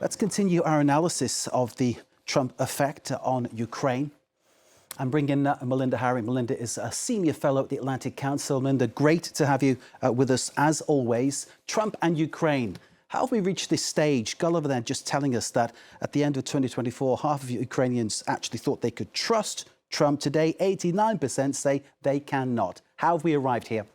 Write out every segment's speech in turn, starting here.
Let's continue our analysis of the Trump effect on Ukraine and bring in Melinda Haring. Melinda is a senior fellow at the Atlantic Council. Melinda, great to have you with us as always. Trump and Ukraine. How have we reached this stage? Gull over there just telling us that at the end of 2024, half of Ukrainians actually thought they could trust Trump. Today, 89% say they cannot. How have we arrived here?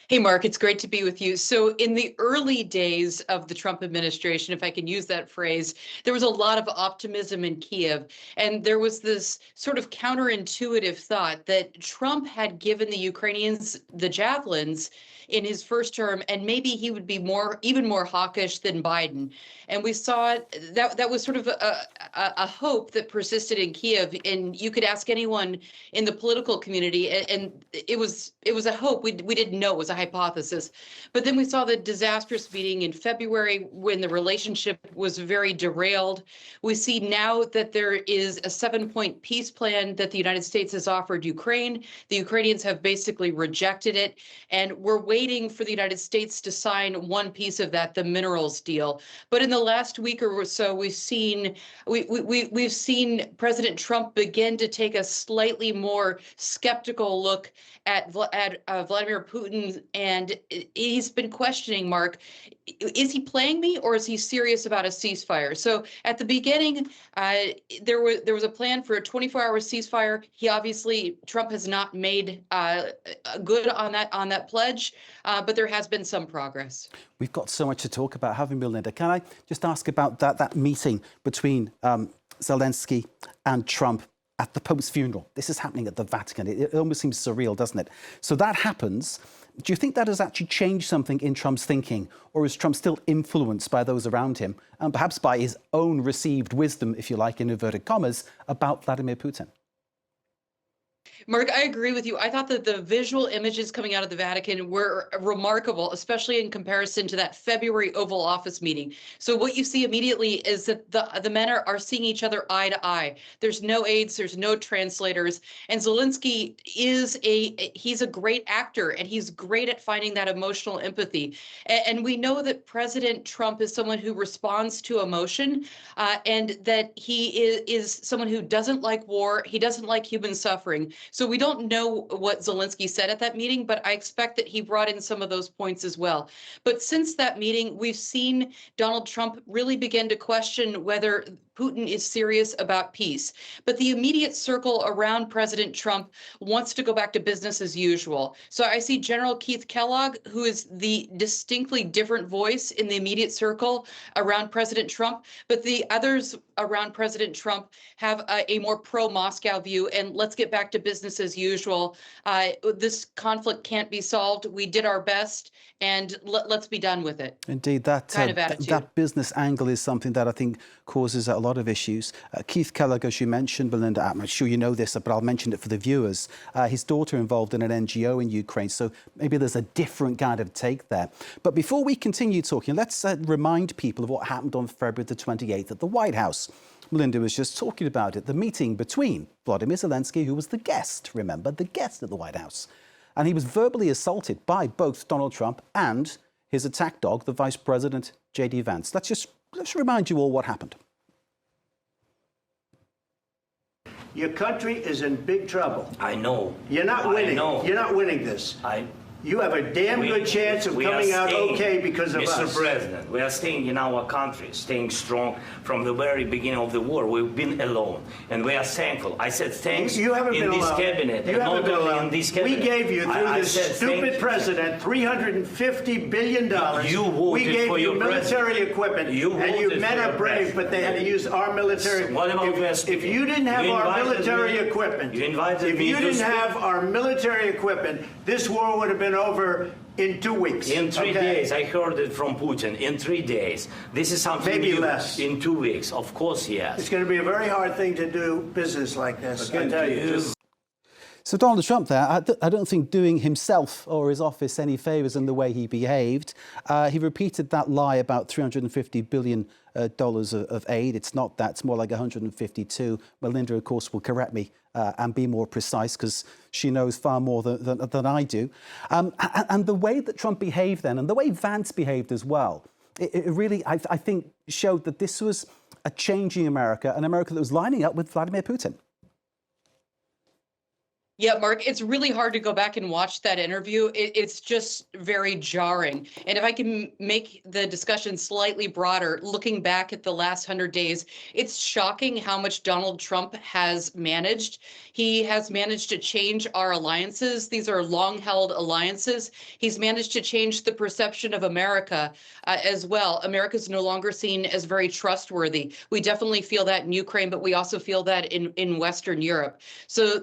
Hey, Mark, it's great to be with you. So in the early days of the Trump administration, if I can use that phrase, there was a lot of optimism in Kiev. And there was this sort of counterintuitive thought that Trump had given the Ukrainians the javelins in his first term, and maybe he would be even more hawkish than Biden. And we saw that was sort of a hope that persisted in Kiev. And you could ask anyone in the political community, and it was a hope. We didn't know it was a hypothesis. But then we saw the disastrous meeting in February when the relationship was very derailed. We see now that there is a 7-point peace plan that the United States has offered Ukraine. The Ukrainians have basically rejected it, and we're waiting for the United States to sign one piece of that, the minerals deal. But in the last week or so, we've seen President Trump begin to take a slightly more skeptical look at Vladimir Putin, and he's been questioning, Mark, is he playing me or is he serious about a ceasefire? So at the beginning, there was a plan for a 24-hour ceasefire. Trump has not made good on that pledge, but there has been some progress. We've got so much to talk about, haven't we, Melinda? Can I just ask about that meeting between Zelensky and Trump at the Pope's funeral? This is happening at the Vatican. It almost seems surreal, doesn't it? So that happens. Do you think that has actually changed something in Trump's thinking, or is Trump still influenced by those around him, and perhaps by his own received wisdom, if you like, in inverted commas, about Vladimir Putin? Mark, I agree with you. I thought that the visual images coming out of the Vatican were remarkable, especially in comparison to that February Oval Office meeting. So what you see immediately is that the men are seeing each other eye to eye. There's no aides, there's no translators. And Zelensky he's a great actor, and he's great at finding that emotional empathy. And we know that President Trump is someone who responds to emotion, and that he is someone who doesn't like war. He doesn't like human suffering. So we don't know what Zelensky said at that meeting, but I expect that he brought in some of those points as well. But since that meeting, we've seen Donald Trump really begin to question whether Putin is serious about peace. But the immediate circle around President Trump wants to go back to business as usual. So I see General Keith Kellogg, who is the distinctly different voice in the immediate circle around President Trump, but the others around President Trump have a more pro-Moscow view, and let's get back to business as usual. This conflict can't be solved. We did our best, and let's be done with it. Indeed, that business angle is something that I think causes a lot of issues. Keith Kellogg, as you mentioned, Melinda, I'm sure you know this, but I'll mention it for the viewers. His daughter involved in an NGO in Ukraine, so maybe there's a different kind of take there. But before we continue talking, let's remind people of what happened on February the 28th at the White House. Melinda was just talking about it, the meeting between Vladimir Zelensky, who was the guest, remember, the guest at the White House. And he was verbally assaulted by both Donald Trump and his attack dog, the Vice President, J.D. Vance. Let's remind you all what happened. Your country is in big trouble. I know. You're not winning. I know. You're not winning this. You have a damn good chance of coming out okay because of us. Mr. President, we are staying in our country, staying strong from the very beginning of the war. We've been alone, and we are thankful. I said thanks you haven't in been this alone. cabinet, you and haven't not been only alone. in this cabinet. We gave you, through this stupid president, $350 billion. You voted we gave for you your military president. equipment, You and you voted men for are your brave, president. but they had to use our military. So what about if you didn't have our military equipment, you invited if me you to didn't speak. have our military equipment, this war would have been over in 2 weeks. In 3 days, I heard it from Putin. In 3 days. This is something maybe new. less. In 2 weeks, of course, yes. It's going to be a very hard thing to do business like this. I tell you. So Donald Trump there, I don't think doing himself or his office any favours in the way he behaved. He repeated that lie about $350 billion of aid. It's not that, it's more like 152. Melinda, of course, will correct me and be more precise because she knows far more than I do. And the way that Trump behaved then, and the way Vance behaved as well, It really, I think, showed that this was a changing America, an America that was lining up with Vladimir Putin. Yeah, Mark, it's really hard to go back and watch that interview. It's just very jarring. And if I can make the discussion slightly broader, looking back at the last 100 days, it's shocking how much Donald Trump has managed. He has managed to change our alliances. These are long-held alliances. He's managed to change the perception of America as well. America's no longer seen as very trustworthy. We definitely feel that in Ukraine, but we also feel that in Western Europe. So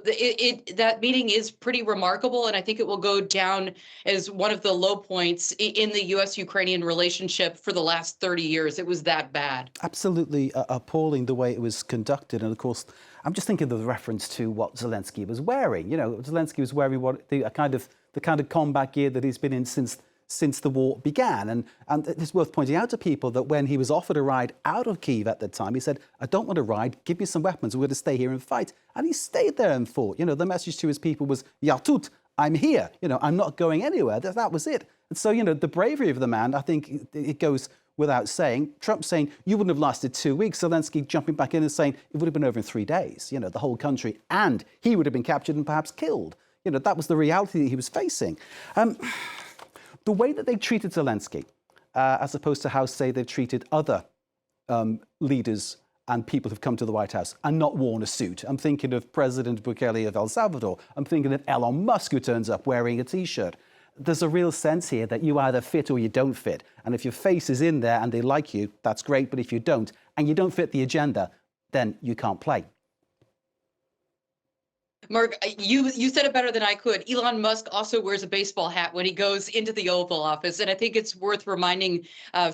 that meeting is pretty remarkable, and I think it will go down as one of the low points in the U.S.-Ukrainian relationship for the last 30 years. It was that bad. Absolutely appalling the way it was conducted. And of course, I'm just thinking of the reference to what Zelensky was wearing. You know, Zelensky was wearing the kind of combat gear that he's been in since the war began. And it's worth pointing out to people that when he was offered a ride out of Kyiv at the time, he said, I don't want a ride, give me some weapons, we're going to stay here and fight. And he stayed there and fought. You know, the message to his people was, Yatut, I'm here, you know, I'm not going anywhere. That was it. And so, you know, the bravery of the man, I think it goes without saying. Trump saying, you wouldn't have lasted 2 weeks. Zelensky jumping back in and saying, it would have been over in 3 days, you know, the whole country. And he would have been captured and perhaps killed. You know, that was the reality that he was facing. The way that they treated Zelensky, as opposed to how, say, they've treated other leaders and people who've come to the White House and not worn a suit. I'm thinking of President Bukele of El Salvador. I'm thinking of Elon Musk, who turns up wearing a T-shirt. There's a real sense here that you either fit or you don't fit. And if your face is in there and they like you, that's great. But if you don't, and you don't fit the agenda, then you can't play. Mark, you said it better than I could. Elon Musk also wears a baseball hat when he goes into the Oval Office. And I think it's worth reminding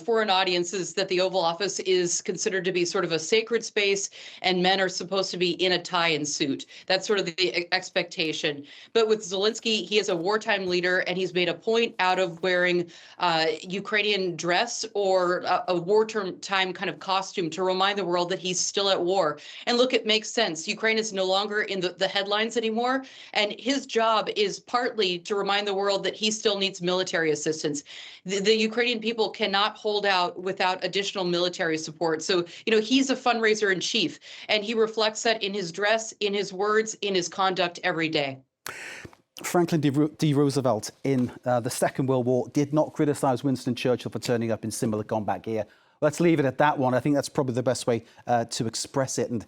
foreign audiences that the Oval Office is considered to be sort of a sacred space, and men are supposed to be in a tie and suit. That's sort of the expectation. But with Zelensky, he is a wartime leader, and he's made a point out of wearing Ukrainian dress or a wartime kind of costume to remind the world that he's still at war. And look, it makes sense. Ukraine is no longer in the headlines anymore, and his job is partly to remind the world that he still needs military assistance. The Ukrainian people cannot hold out without additional military support. So, you know, he's a fundraiser in chief, and he reflects that in his dress, in his words, in his conduct every day. Franklin D. Roosevelt in the Second World War did not criticize Winston Churchill for turning up in similar combat gear. Let's leave it at that one. I think that's probably the best way to express it. And,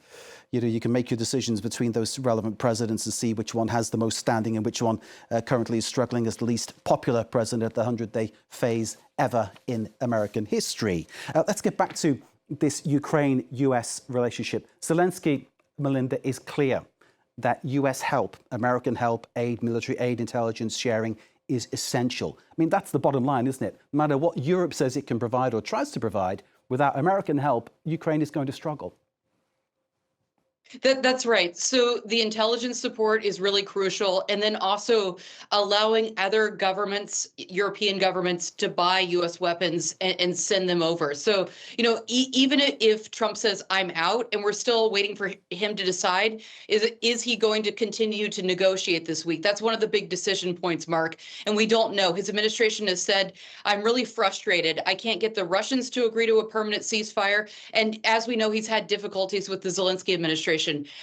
you know, you can make your decisions between those relevant presidents and see which one has the most standing and which one currently is struggling as the least popular president at the 100-day phase ever in American history. Let's get back to this Ukraine-US relationship. Zelensky, Melinda, is clear that US help, American help, aid, military aid, intelligence sharing is essential. I mean, that's the bottom line, isn't it? No matter what Europe says it can provide or tries to provide, without American help, Ukraine is going to struggle. That's right. So the intelligence support is really crucial. And then also allowing other governments, European governments, to buy U.S. weapons and send them over. So, you know, even if Trump says, I'm out, and we're still waiting for him to decide, is he going to continue to negotiate this week? That's one of the big decision points, Mark. And we don't know. His administration has said, I'm really frustrated. I can't get the Russians to agree to a permanent ceasefire. And as we know, he's had difficulties with the Zelensky administration.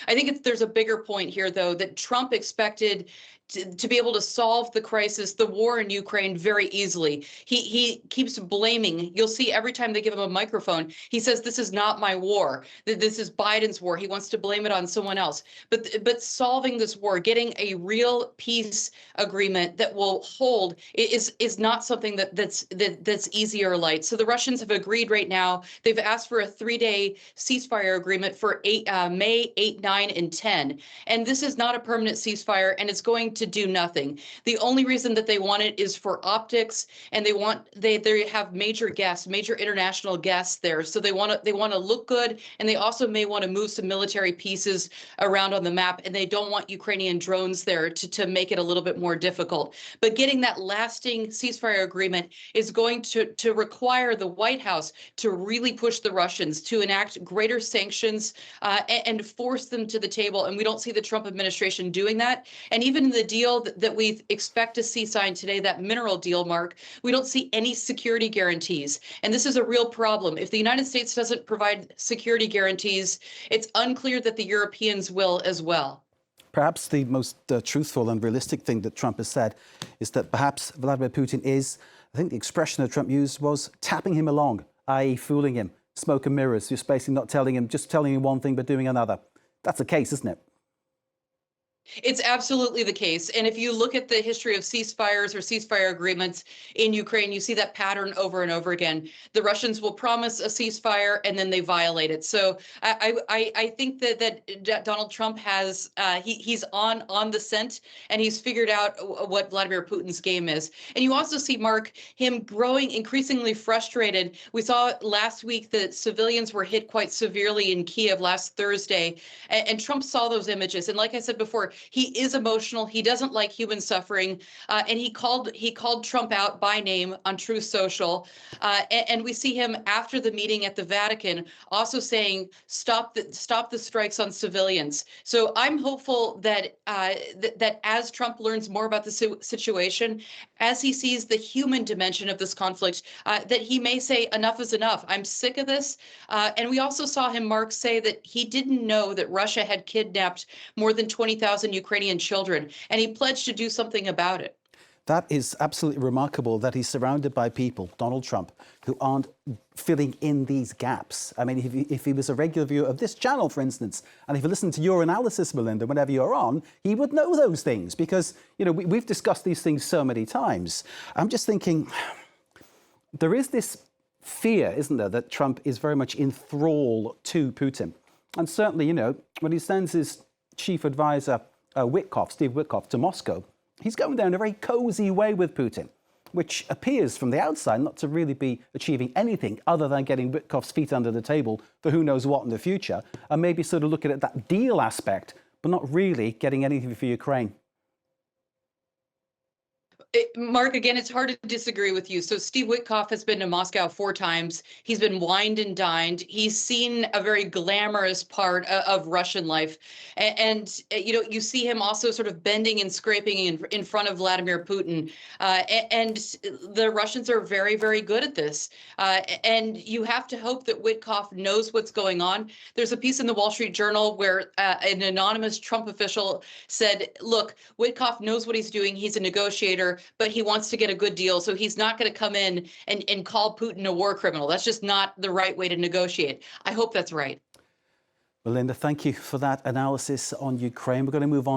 I think there's a bigger point here, though, that Trump expected to be able to solve the crisis, the war in Ukraine, very easily. He keeps blaming. You'll see every time they give him a microphone, he says, this is not my war. This is Biden's war. He wants to blame it on someone else. But solving this war, getting a real peace agreement that will hold is not something that's easy or light. So the Russians have agreed right now. They've asked for a 3-day ceasefire agreement for May 8, 9, and 10. And this is not a permanent ceasefire, and it's going to do nothing. The only reason that they want it is for optics, and they have major guests, major international guests there. So they want to look good, and they also may want to move some military pieces around on the map, and they don't want Ukrainian drones there to make it a little bit more difficult. But getting that lasting ceasefire agreement is going to require the White House to really push the Russians to enact greater sanctions and force them to the table. And we don't see the Trump administration doing that. And even in the the deal that we expect to see signed today, that mineral deal, Mark, we don't see any security guarantees. And this is a real problem. If the United States doesn't provide security guarantees, it's unclear that the Europeans will as well. Perhaps the most truthful and realistic thing that Trump has said is that perhaps Vladimir Putin is, I think the expression that Trump used was tapping him along, i.e. fooling him, smoke and mirrors, just basically not telling him, just telling him one thing but doing another. That's the case, isn't it? It's absolutely the case. And if you look at the history of ceasefires or ceasefire agreements in Ukraine, you see that pattern over and over again. The Russians will promise a ceasefire and then they violate it. So I think that Donald Trump has he's on the scent, and he's figured out what Vladimir Putin's game is. And you also see, Mark, him growing increasingly frustrated. We saw last week that civilians were hit quite severely in Kiev last Thursday, and Trump saw those images. And like I said before, he is emotional. He doesn't like human suffering, and he called Trump out by name on Truth Social. And we see him after the meeting at the Vatican also saying, "Stop the strikes on civilians." So I'm hopeful that that as Trump learns more about the situation, as he sees the human dimension of this conflict, that he may say enough is enough. I'm sick of this. And we also saw him, Mark, say that he didn't know that Russia had kidnapped more than 20,000 Ukrainian children, and he pledged to do something about it. That is absolutely remarkable that he's surrounded by people, Donald Trump, who aren't filling in these gaps. I mean, if he was a regular viewer of this channel, for instance, and if he listened to your analysis, Melinda, whenever you're on, he would know those things because, you know, we've discussed these things so many times. I'm just thinking, there is this fear, isn't there, that Trump is very much in thrall to Putin. And certainly, you know, when he sends his chief advisor, Steve Witkoff, to Moscow, he's going there in a very cozy way with Putin, which appears from the outside not to really be achieving anything other than getting Witkoff's feet under the table for who knows what in the future, and maybe sort of looking at that deal aspect, but not really getting anything for Ukraine. Mark, again, it's hard to disagree with you. So Steve Witkoff has been to Moscow 4 times. He's been wined and dined. He's seen a very glamorous part of Russian life. And you know, you see him also sort of bending and scraping in front of Vladimir Putin. And the Russians are very, very good at this. And you have to hope that Witkoff knows what's going on. There's a piece in the Wall Street Journal where an anonymous Trump official said, look, Witkoff knows what he's doing. He's a negotiator, but he wants to get a good deal. So he's not going to come in and call Putin a war criminal. That's just not the right way to negotiate. I hope that's right. Melinda, thank you for that analysis on Ukraine. We're going to move on.